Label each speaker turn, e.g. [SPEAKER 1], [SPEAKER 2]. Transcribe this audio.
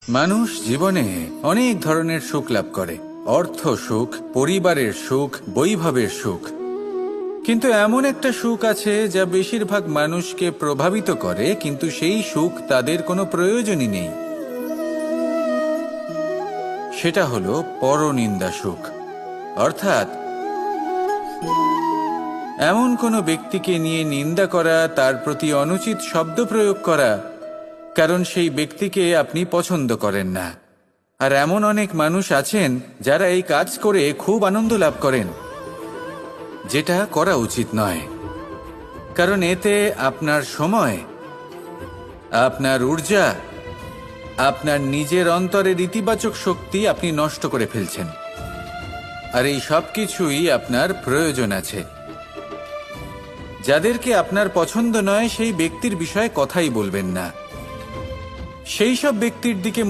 [SPEAKER 1] মানুষ জীবনে অনেক ধরনের সুখ লাভ করে। অর্থ সুখ, পরিবারের সুখ, বৈভবের সুখ। কিন্তু এমন একটা সুখ আছে যা বেশিরভাগ মানুষকে প্রভাবিত করে, কিন্তু সেই সুখ তাদের কোনো প্রয়োজনই নেই। সেটা হলো পরনিন্দা সুখ। অর্থাৎ এমন কোনো ব্যক্তিকে নিয়ে নিন্দা করা, তার প্রতি অনুচিত শব্দ প্রয়োগ করা, কারণ সেই ব্যক্তিকে আপনি পছন্দ করেন না। আর এমন অনেক মানুষ আছেন যারা এই কাজ করে খুব আনন্দ লাভ করেন, যেটা করা উচিত নয়। কারণ এতে আপনার সময়, আপনার ঊর্জা, আপনার নিজের অন্তরের ইতিবাচক শক্তি আপনি নষ্ট করে ফেলছেন। আর এই সব কিছুই আপনার প্রয়োজন আছে। যাদেরকে আপনার পছন্দ নয় সেই ব্যক্তির বিষয়ে কথাই বলবেন না। সেই সব ব্যক্তির দিকে